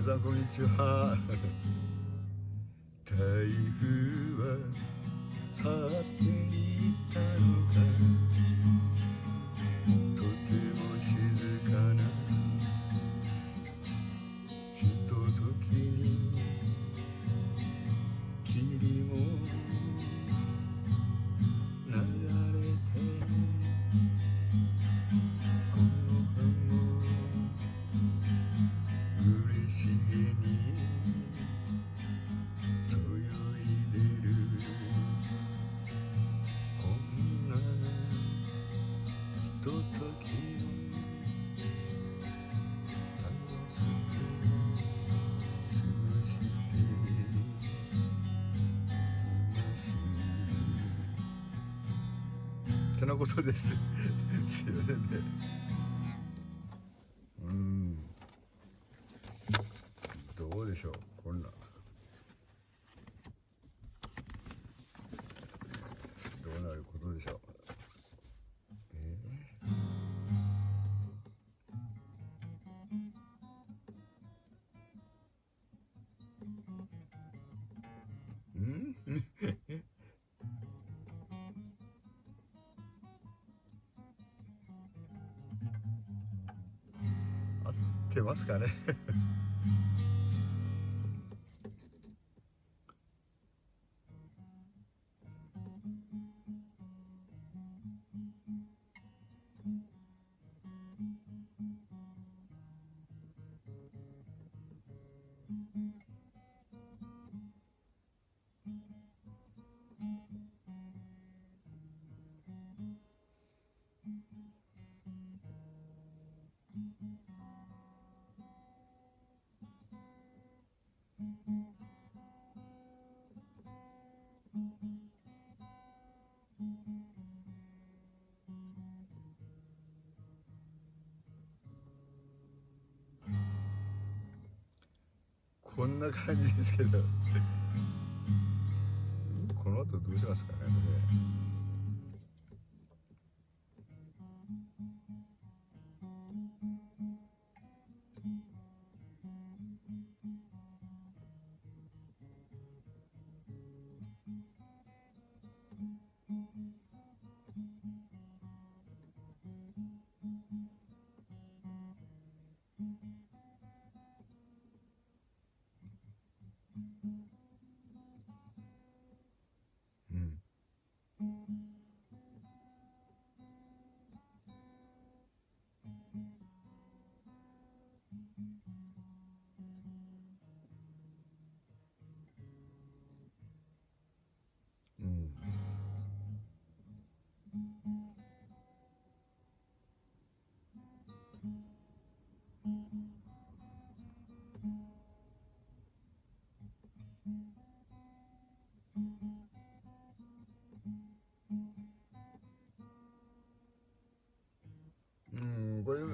さんこんにちは。台風は去っていったのか、とても静かなひとときに霧も流れて、この葉も嬉しげにそよいでる。こんなひとときをたやすく過ごしています。てなことです。すいませんね。どうでしょう、こんなどうなることでしょう。合ってますかね。こんな感じですけど、この後どうしますかね、これ。うんうんこれあ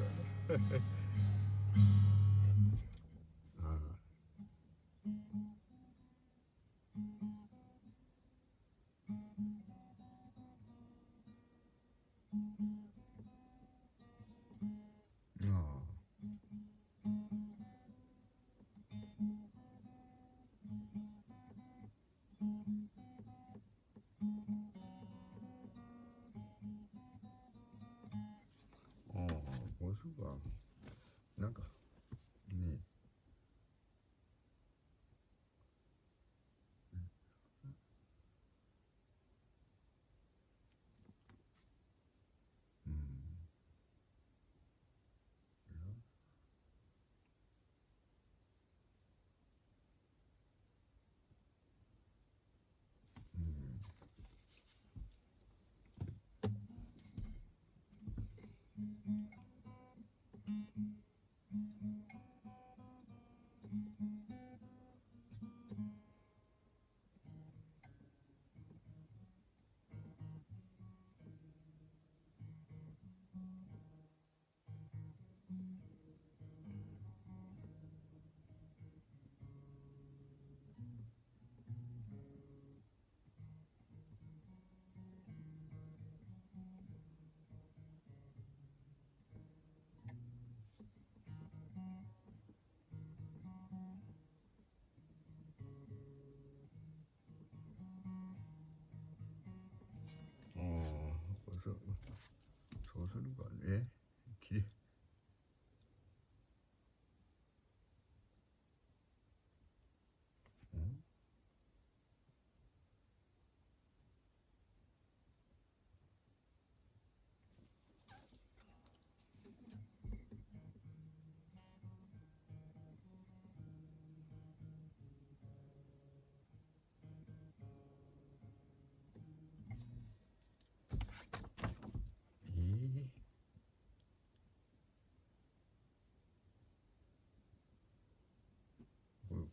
あああ、こうするか。なんかね。うんそうするかね。きれい。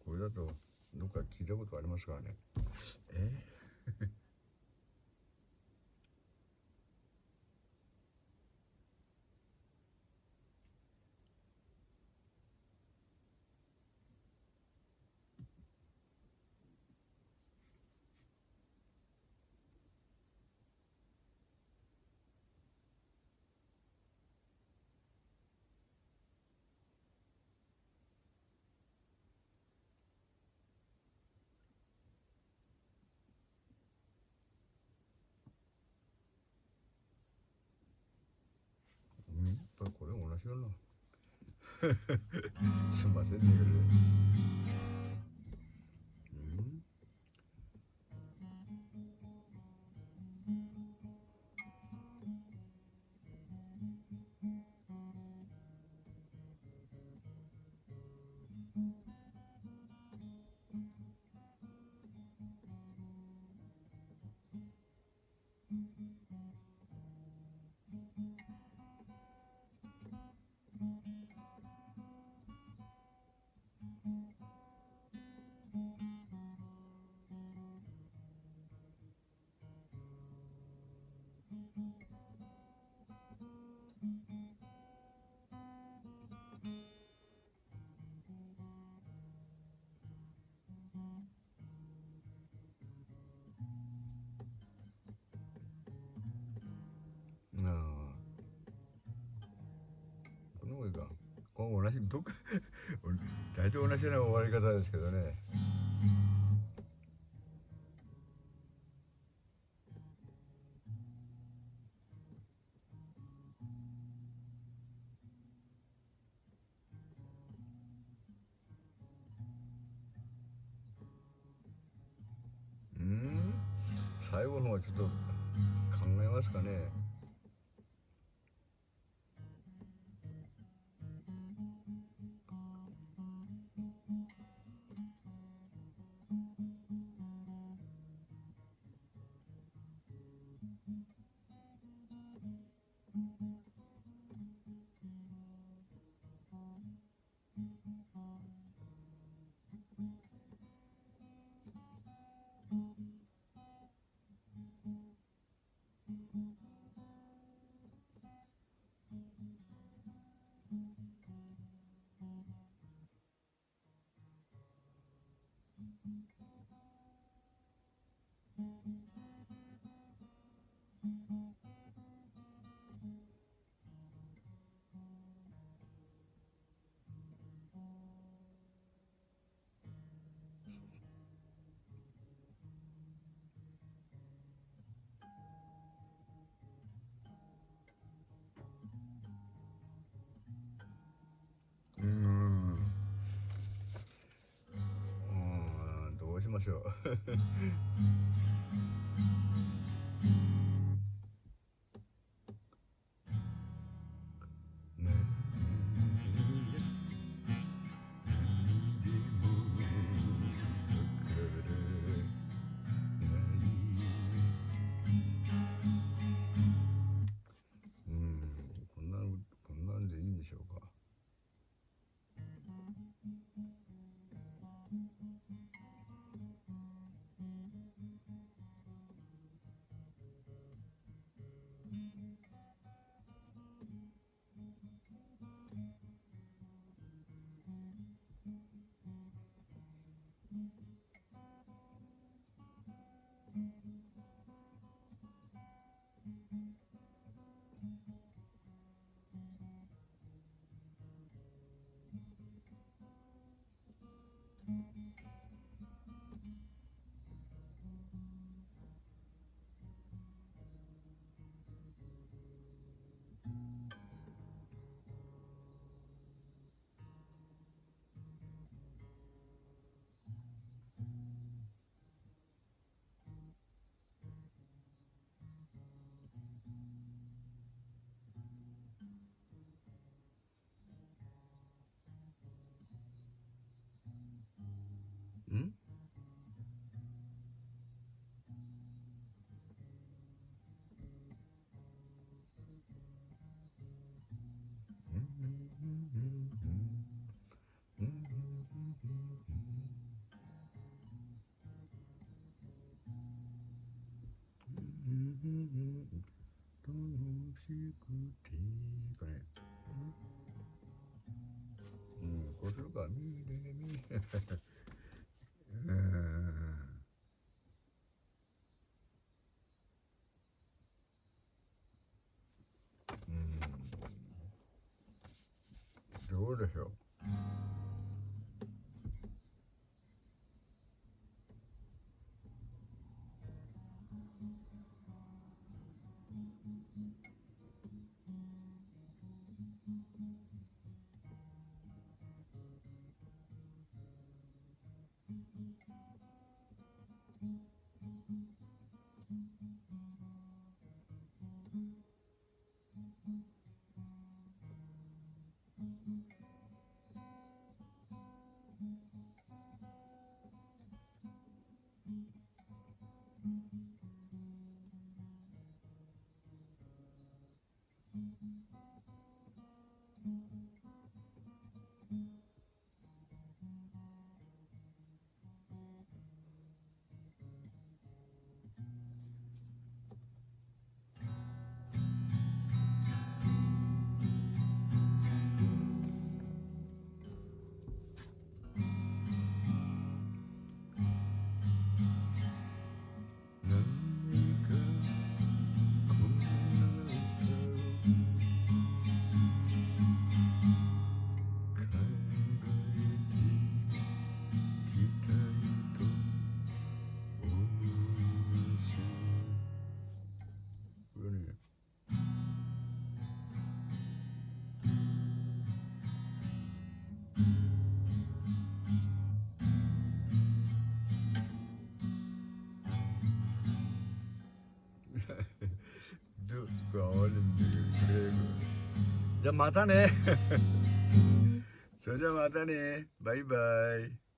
これだとどっか聞いたことありますからね。やっぱりこれ同じような。すんませんね。ああ、この方がいいか。これ同じどっか大体同じような終わり方ですけどね。最後の方はちょっと考えますかね。どうしましょう。こんなんでいいんでしょうか。fa mi re miどうでしょう。じゃあまたねそれじゃあまたね。バイバイ。